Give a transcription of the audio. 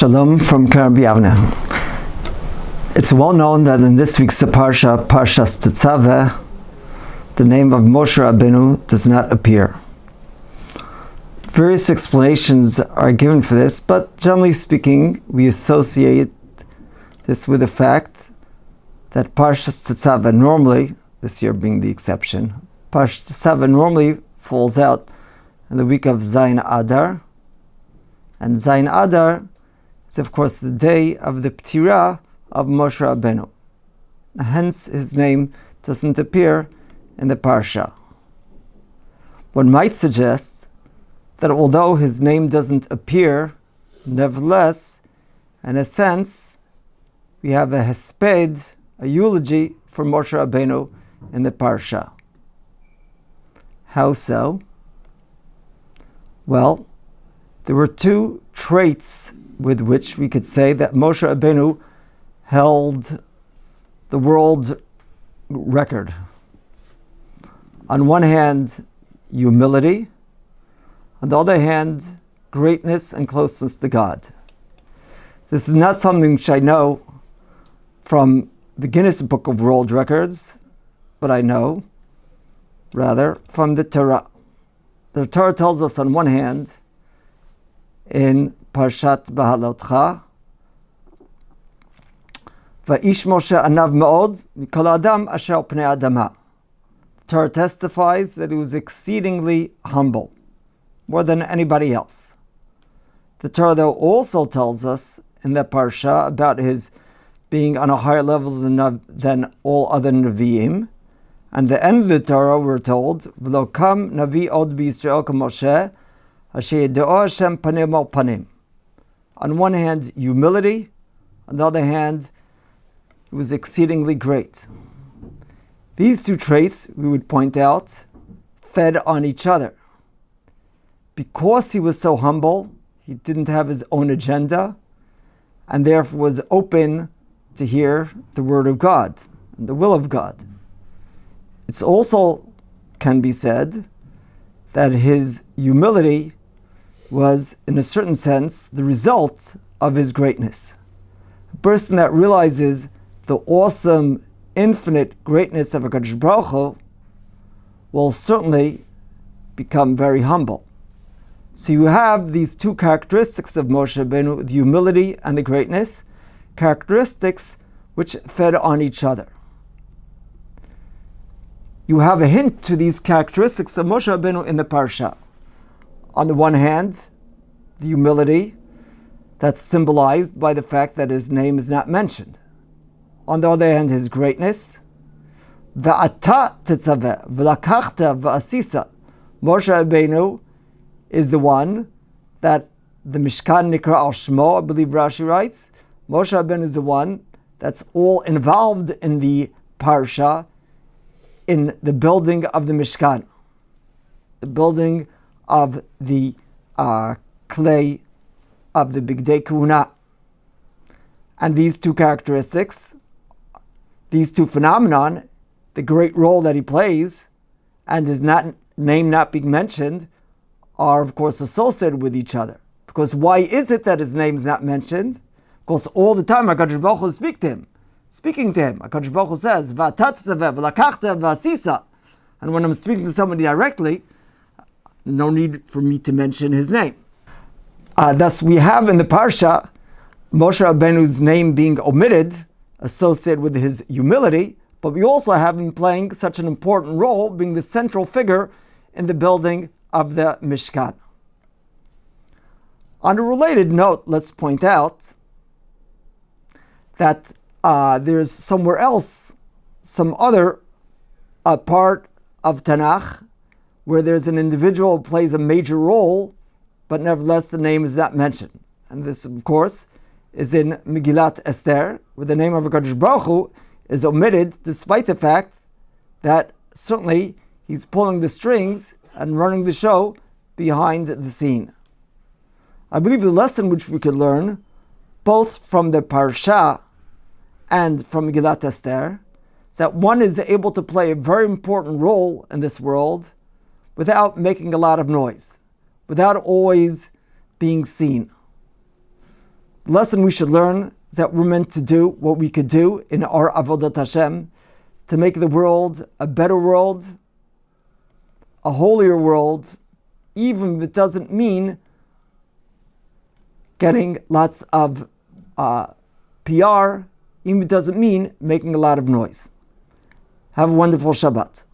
Shalom from Rabbi Avner. It's well known that in this week's Parsha, Parshas Tezave, the name of Moshe Rabbeinu does not appear. Various explanations are given for this, but generally speaking, we associate this with the fact that Parshas Tezave normally, this year being the exception, Parshas Tezave normally falls out in the week of Zayin Adar, and Zayin Adar is of course the day of the Ptirah of Moshe Rabbeinu. Hence his name doesn't appear in the Parsha. One might suggest that although his name doesn't appear, nevertheless, in a sense, we have a hesped, a eulogy for Moshe Rabbeinu in the Parsha. How so? Well, there were two traits with which we could say that Moshe Rabbeinu held the world record. On one hand, humility. On the other hand, greatness and closeness to God. This is not something which I know from the Guinness Book of World Records, but I know, rather, from the Torah. The Torah tells us on one hand, in Parshat Bahalotcha, Va'ish Moshe anav me'od mikol adam asher al pnei adama. The Torah testifies that he was exceedingly humble, more than anybody else. The Torah, though, also tells us in that Parsha about his being on a higher level than all other Nevi'im. And the end of the Torah, we're told, V'lo kam Navi od b'Yisrael k'Moshe, asher yed'o Hashem panim al panim. On one hand, humility. On the other hand, he was exceedingly great. These two traits, we would point out, fed on each other. Because he was so humble, he didn't have his own agenda, and therefore was open to hear the word of God and the will of God. It's also can be said that his humility was, in a certain sense, the result of his greatness. A person that realizes the awesome, infinite greatness of HaKadosh Baruch Hu will certainly become very humble. So you have these two characteristics of Moshe Rabbeinu, the humility and the greatness, characteristics which fed on each other. You have a hint to these characteristics of Moshe Rabbeinu in the Parsha. On the one hand, the humility that's symbolized by the fact that his name is not mentioned. On the other hand, his greatness. V'ata tetzave v'lakachta v'asisa. Moshe Rabbeinu is the one that the Mishkan Nikra al Shmo, I believe Rashi writes. Moshe Rabbeinu is the one that's all involved in the Parsha, in the building of the Mishkan, the building of the clay of the Bigdei Kehuna. And these two characteristics, these two phenomenon, the great role that he plays, and his name not being mentioned, are of course associated with each other. Because why is it that his name is not mentioned? Because all the time HaKadosh Baruch Hu speaking to him. HaKadosh Baruch Hu says, V'ata tetzave v'lakachta v'asisa. And when I'm speaking to somebody directly, no need for me to mention his name. Thus, we have in the Parsha, Moshe Rabbeinu's name being omitted, associated with his humility, but we also have him playing such an important role, being the central figure in the building of the Mishkan. On a related note, let's point out that there's somewhere else, some other part of Tanakh, where there's an individual who plays a major role, but nevertheless the name is not mentioned. And this, of course, is in Megillat Esther, where the name of HaKadosh Baruch Hu is omitted, despite the fact that certainly he's pulling the strings and running the show behind the scene. I believe the lesson which we could learn, both from the Parsha and from Megillat Esther, is that one is able to play a very important role in this world without making a lot of noise, without always being seen. The lesson we should learn is that we're meant to do what we could do in our Avodat Hashem to make the world a better world, a holier world, even if it doesn't mean getting lots of PR, even if it doesn't mean making a lot of noise. Have a wonderful Shabbat.